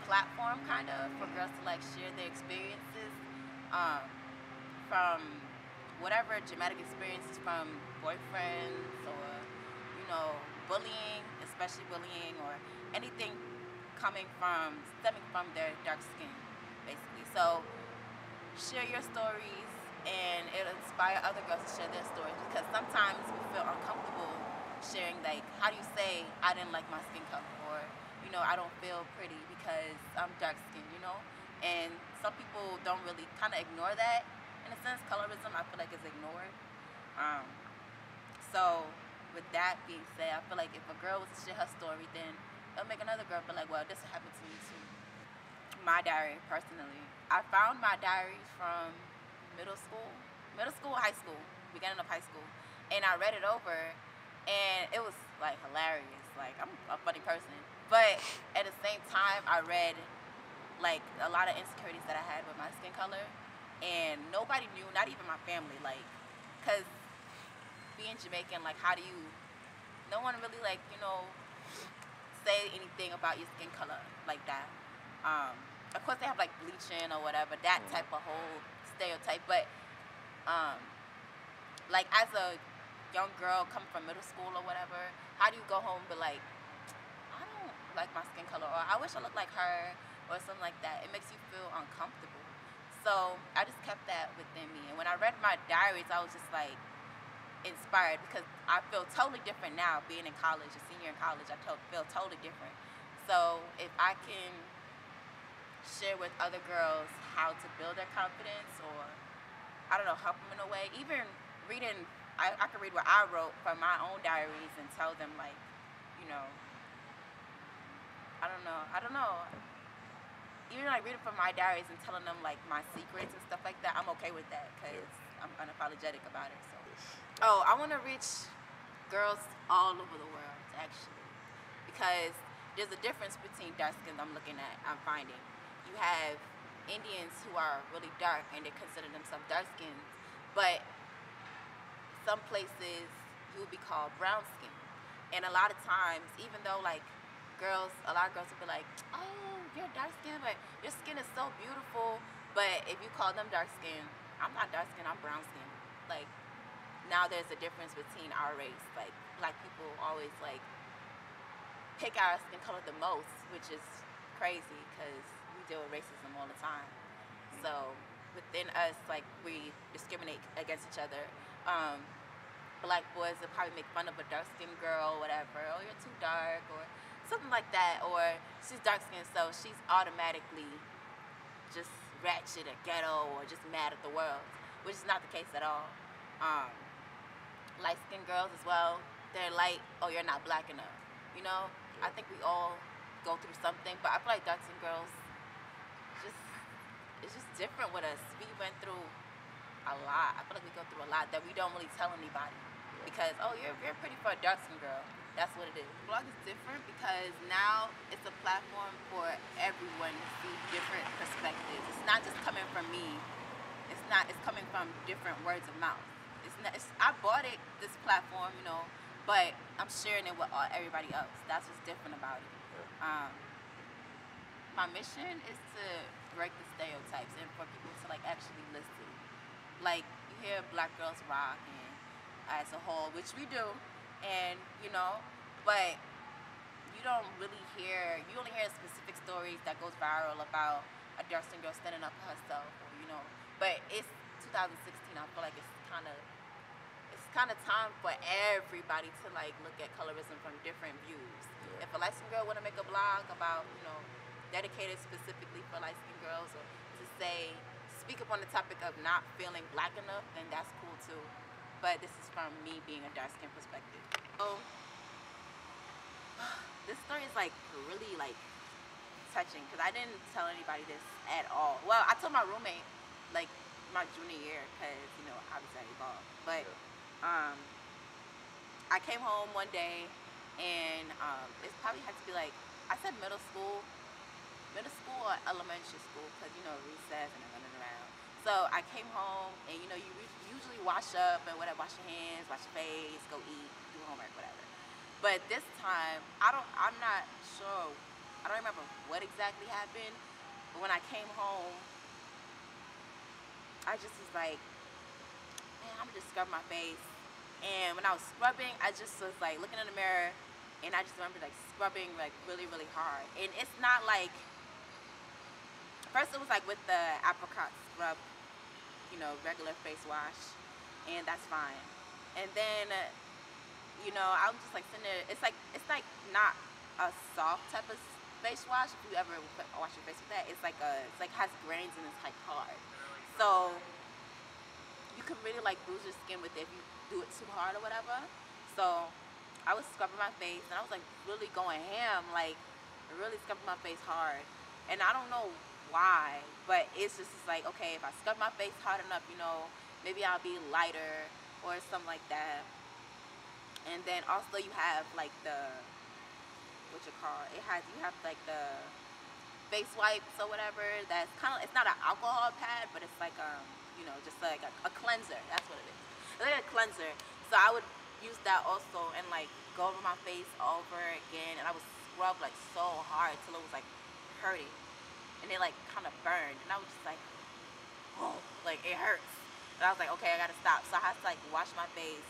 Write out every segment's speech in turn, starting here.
platform kind of for girls to like share their experiences um, from whatever traumatic experiences from boyfriends or bullying, especially bullying or anything stemming from their dark skin, basically. So share your stories and it'll inspire other girls to share their stories, because sometimes we feel uncomfortable sharing, like, how do you say I didn't like my skin color, or I don't feel pretty because I'm dark skinned, and some people don't really kind of ignore that. In a sense, colorism I feel like is ignored. So with that being said, I feel like if a girl was to share her story, then it'll make another girl feel like, well, this happened to me too. My diary, personally, I found my diary from middle school, high school, beginning of high school, and I read it over, and it was like hilarious. Like, I'm a funny person, but at the same time, I read like a lot of insecurities that I had with my skin color, and nobody knew, not even my family, like, cause being Jamaican, like, how do you? No one really say anything about your skin color like that. Of course, they have like bleaching or whatever, that type of whole stereotype. But like, as a young girl coming from middle school or whatever, how do you go home and be like, I don't like my skin color, or I wish I looked like her, or something like that? It makes you feel uncomfortable. So I just kept that within me. And when I read my diaries, I was just like inspired, because I feel totally different now being in college, a senior in college. I feel totally different. So if I can share with other girls how to build their confidence, or I don't know, help them in a way, even reading, I could read what I wrote from my own diaries and tell them, like, you know I don't know, even like reading from my diaries and telling them like my secrets and stuff like that, I'm okay with that, because I'm unapologetic about it. So I want to reach girls all over the world, actually, because there's a difference between dark skins. I'm finding you have Indians who are really dark and they consider themselves dark skins, but some places you would be called brown skin. And a lot of times, even though like a lot of girls will be like, oh, you're dark skin, but your skin is so beautiful. But if you call them dark skin, I'm not dark skin, I'm brown skin. Like, now there's a difference between our race. Like, black people always like pick our skin color the most, which is crazy because we deal with racism all the time. So within us, like, we discriminate against each other. Black boys will probably make fun of a dark skinned girl, whatever. Oh, you're too dark, or something like that. Or she's dark skinned, so she's automatically just ratchet or ghetto or just mad at the world, which is not the case at all. Light skinned girls as well, they're like, oh, you're not black enough. I think we all go through something, but I feel like dark skinned girls, it's just different with us. We went through a lot. I feel like we go through a lot that we don't really tell anybody, because, oh, you're pretty for a dark skinned girl. That's what it is. Blog is different because now it's a platform for everyone to see different perspectives. It's not just coming from me. It's coming from different words of mouth. I bought this platform, but I'm sharing it with everybody else. That's what's different about it. My mission is to break the stereotypes and for people to like actually listen. Like, you hear black girls rock and as a whole, which we do, and but you don't really hear. You only hear specific stories that goes viral about a dark skinned girl standing up for herself, or. But it's 2016. I feel like it's kind of time for everybody to like look at colorism from different views. If a light skinned girl want to make a blog about dedicated specifically for light skinned girls, or to speak up on the topic of not feeling black enough, then that's cool too. But this is from me being a dark skin perspective. So this story is like really like touching, because I didn't tell anybody this at all. Well, I told my roommate like my junior year, because obviously I evolved. But I came home one day, and it probably had to be like, I said middle school or elementary school, because recess and they're running around. So I came home, and you usually wash up and whatever, wash your hands, wash your face, go eat, do homework, whatever. But this time, I'm not sure. I don't remember what exactly happened, but when I came home, I just was like, man, I'm gonna just scrub my face. And when I was scrubbing, I just was like looking in the mirror, and I just remember like scrubbing like really, really hard. And it's not like, first it was like with the apricot scrub, you know, regular face wash, and that's fine. And then, you know, I'm just like sitting there. It's like not a soft type of face wash. If you ever wash your face with that, it's like has grains and it's like hard. So you can really like bruise your skin with it if you do it too hard or whatever. So I was scrubbing my face and I was like really going ham, like really scrubbing my face hard. And I don't know why, but it's like, okay, if I scrub my face hard enough, you know, maybe I'll be lighter or something like that. And then also you have like the, what you call it, you have like the face wipes or whatever. That's kind of, it's not an alcohol pad, but it's like you know, just like a cleanser. That's what it is. It's like a cleanser. So I would use that also and like go over my face over again, and I would scrub like so hard till it was like hurting, and it like kind of burned, and I was just like, oh, like it hurts. And I was like, okay, I gotta stop. So I had to like wash my face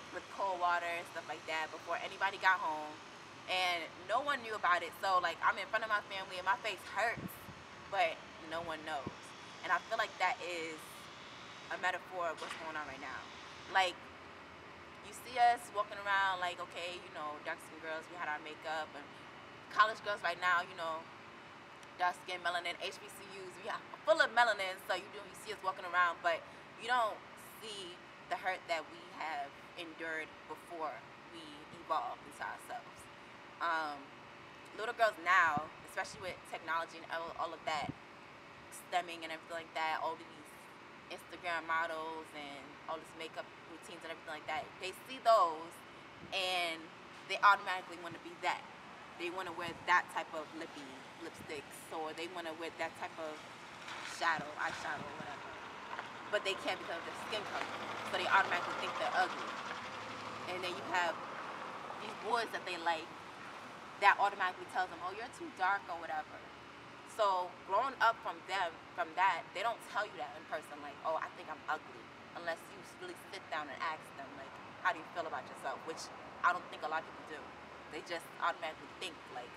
with cold water and stuff like that before anybody got home, and no one knew about it. So like I'm in front of my family and my face hurts, but no one knows. And I feel like that is a metaphor of what's going on right now. Like, you see us walking around like, okay, you know, dark skin girls, we had our makeup, and college girls right now, you know, dark skin, melanin, HBCUs, we are full of melanin, so you see us walking around, but you don't see the hurt that we have endured before we evolved into ourselves. Little girls now, especially with technology and all of that, stemming and everything like that, all these Instagram models and all this makeup routines and everything like that, they see those and they automatically want to be that. They want to wear that type of lipsticks, or they want to wear that type of eyeshadow, whatever. But they can't because of their skin color, so they automatically think they're ugly. And then you have these boys that they like that automatically tells them, oh, you're too dark or whatever. So growing up from that, they don't tell you that in person, like, oh, I think I'm ugly, unless you really sit down and ask them, like, how do you feel about yourself? Which I don't think a lot of people do. They just automatically think, like,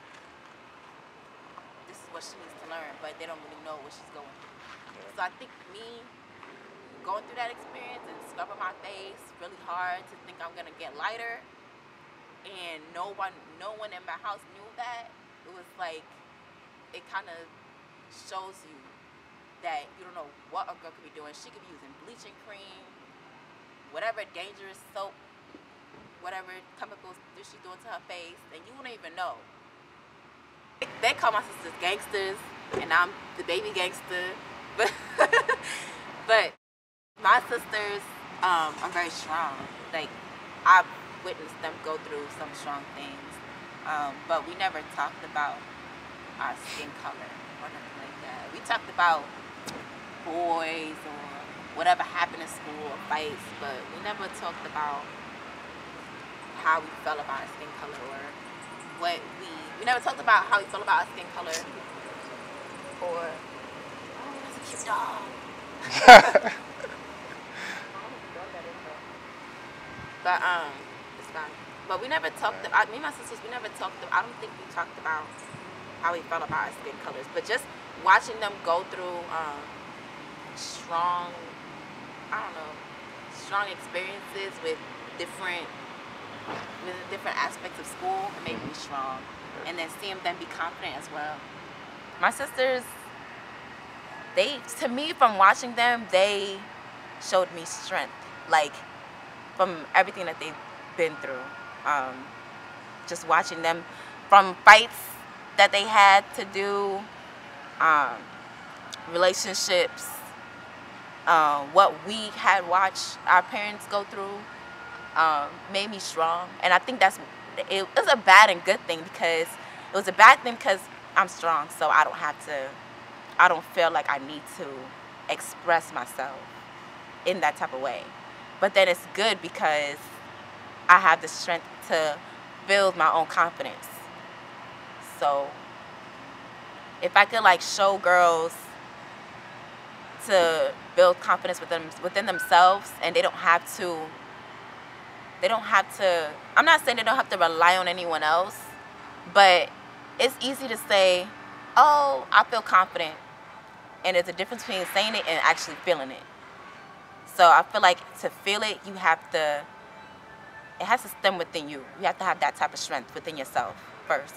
this is what she needs to learn, but they don't really know what she's going through. So I think me going through that experience and scrubbing my face really hard to think I'm gonna get lighter, and no one in my house knew that, it was like, it kind of shows you that you don't know what a girl could be doing. She could be using bleaching cream, whatever dangerous soap, whatever chemicals she's doing to her face, and you wouldn't even know. They call my sisters gangsters, and I'm the baby gangster, but my sisters are very strong. Like, I've witnessed them go through some strong things, but we never talked about our skin color or nothing like that. We talked about boys or whatever happened in school or fights, but we never talked about how we felt about our skin color, or what we never talked about how we felt about our skin color, or, oh, that's a cute dog. But it's fine. But we never talked about, me and my sisters, we never talked about, I don't think we talked about how we felt about our skin colors, but just watching them go through strong experiences with different aspects of school, it made me strong. And then seeing them be confident as well. My sisters, to me, from watching them, they showed me strength, like from everything that they've been through. Just watching them, from fights that they had to do, relationships, what we had watched our parents go through, made me strong. And I think it was a bad and good thing, because it was a bad thing because I'm strong, so I don't feel like I need to express myself in that type of way. But then it's good because I have the strength to build my own confidence. So if I could like show girls to build confidence within themselves, and they don't have to. I'm not saying they don't have to rely on anyone else, but it's easy to say, "Oh, I feel confident," and there's a difference between saying it and actually feeling it. So I feel like to feel it, you have to. It has to stem within you. You have to have that type of strength within yourself first.